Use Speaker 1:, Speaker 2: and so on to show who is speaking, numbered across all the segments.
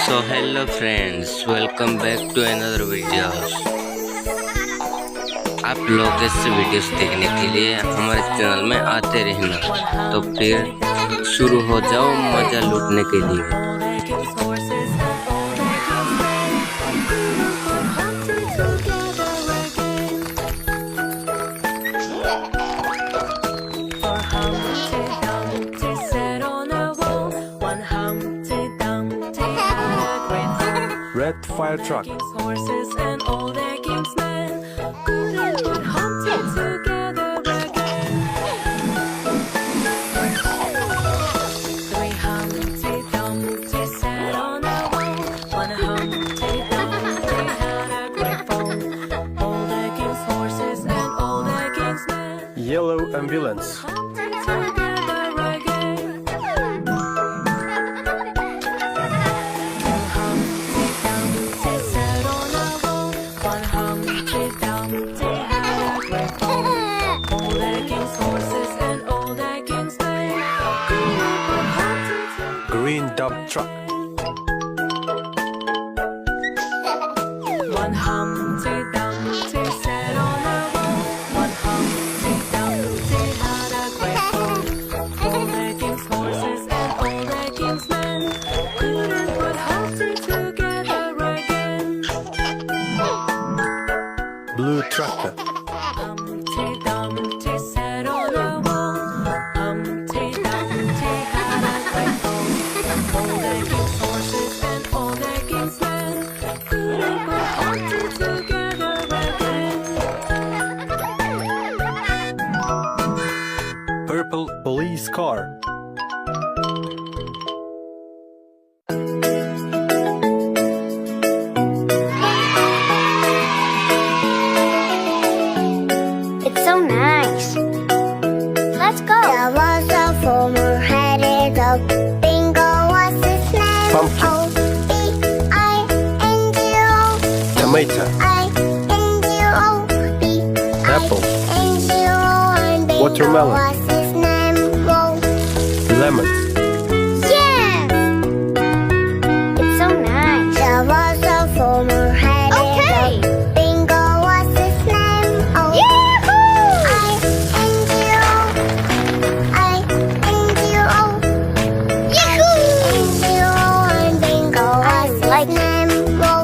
Speaker 1: So hello friends, welcome back to another video. आप लोग इस वीडियोस देखने के लिए हमारे चैनल में आते रहना, तो फिर शुरू हो जाओ मजा लूटने के लिए।
Speaker 2: Red fire truck.
Speaker 3: Horses and all their king's men couldn't put Humpty together again. Three Humpty Dumpty sat on a wall. One Humpty Dumpty had a great fall. All the king's horses and all the king's men.
Speaker 2: Yellow ambulance.
Speaker 3: Humpty together again.
Speaker 2: Green dump truck.
Speaker 3: One Humpty Dumpty sat on a wall. One Humpty Dumpty had a great fall. All the king's horses and all the king's men couldn't put Humpty together again.
Speaker 2: Blue tractor.
Speaker 3: Humpty Dumpty sat on a wall. Humpty Dumpty had a great fall. All the king's horses and all the king's men couldn't put Humpty together again.
Speaker 2: Purple police car.
Speaker 4: It's so nice. Let's go. There was a former headed dog. Bingo was his name.
Speaker 2: Pumpkin.
Speaker 4: O-B-I-N-G-O.
Speaker 2: Tomato.
Speaker 4: I-N-G-O.
Speaker 2: Apple.
Speaker 4: B-I-N-G-O. And Bingo
Speaker 2: Watermelon.
Speaker 4: was his name. Whoa.
Speaker 2: Lemon.
Speaker 4: Yes! It's so nice. There was a former headed dog. Bingo was his name. I-N-G-O. I-N-G-O. I-N-G-O. And Bingo was his name. Whoa.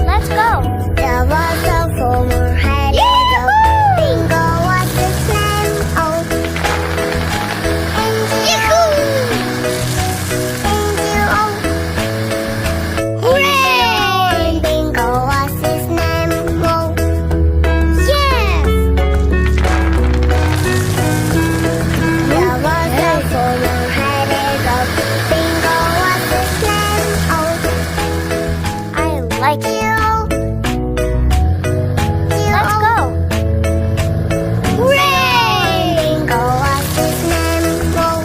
Speaker 4: Let's go. There was a former headed dog. Bingo was his name. O-N-G-O. N-G-O. Hooray! And Bingo was his name. Whoa. Yes! There was a former headed dog. Bingo was his name. I like it. Let's go. Hooray! Bingo was his name. Whoa.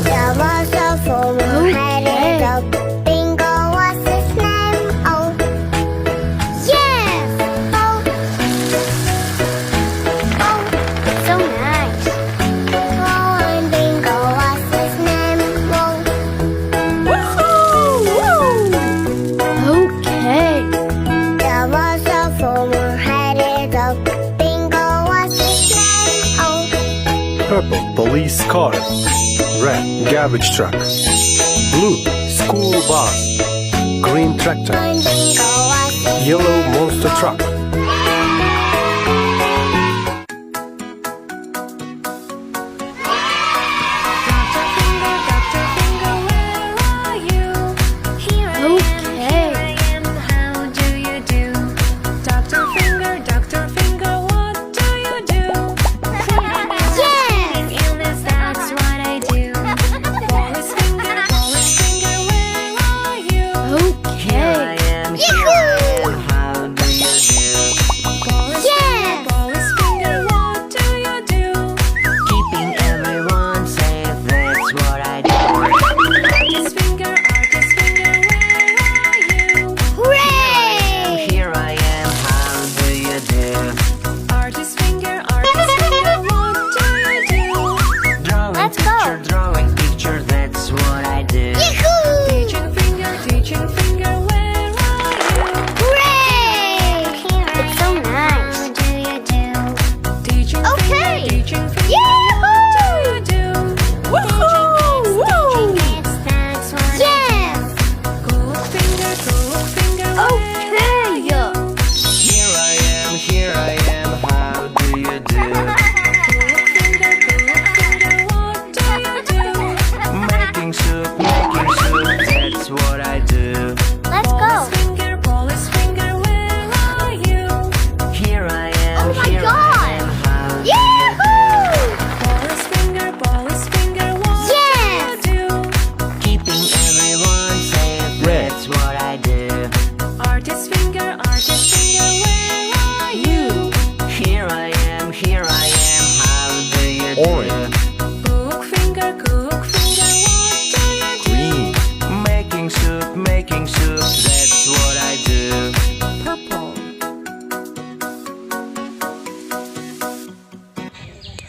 Speaker 4: There was a former headed dog. Bingo was his name. Oh, yes! Oh, oh, it's so nice. Oh, and Bingo was his name. Whoa.
Speaker 5: Okay.
Speaker 4: There was a former headed dog. Bingo was his name. Oh,
Speaker 2: Purple police car. Red garbage truck. Blue school bus. Green tractor.
Speaker 4: and Bingo was his
Speaker 2: Yellow monster truck.
Speaker 3: Dr. Finger, where are you? Here I am, how do you do? Dr. Finger, what do you do? Cleaning illness, that's what I do. Police Finger, where are you?
Speaker 5: Okay.
Speaker 1: Here I am, how do you do?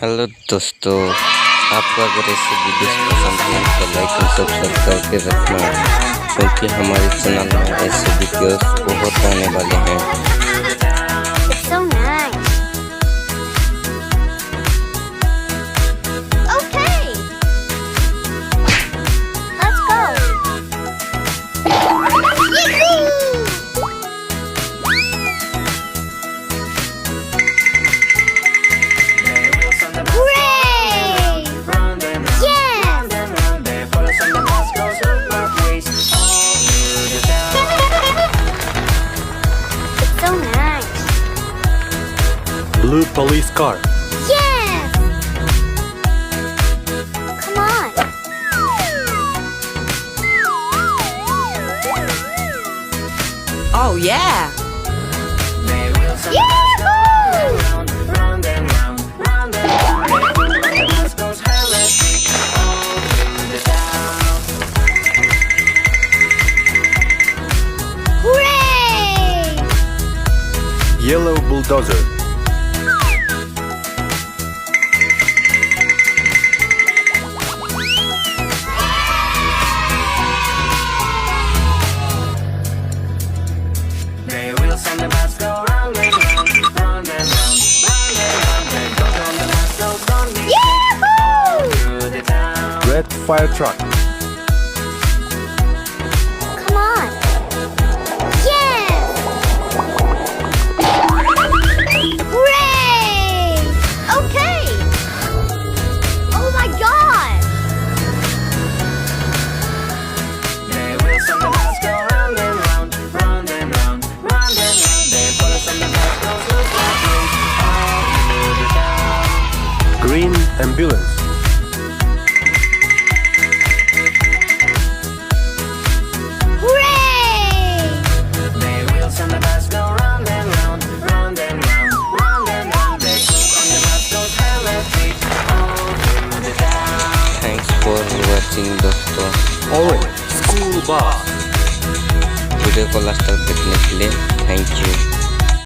Speaker 1: Hello दोस्तों, आपको अगर ऐसे videos पसंद है तो like और subscribe करके रखना, क्योंकि हमारे चैनल में ऐसे वीडियोस बहुत आने वाले हैं।
Speaker 4: It's so nice. Okay. Let's go. Yee-hoo! Hooray! Yes! It's so nice.
Speaker 2: Blue police car.
Speaker 4: Yes! Come on.
Speaker 5: Oh, yeah.
Speaker 4: Yahoo! Hooray!
Speaker 2: Yellow bulldozer.
Speaker 4: Yahoo!
Speaker 2: Red fire truck.
Speaker 4: Come on. Yes! Hooray! Okay! Oh my god!
Speaker 2: Green ambulance.
Speaker 4: Hooray!
Speaker 1: Thanks for watching दोस्तों।
Speaker 2: Orange school bus.
Speaker 1: Video को last तक देखने के लिए thank you.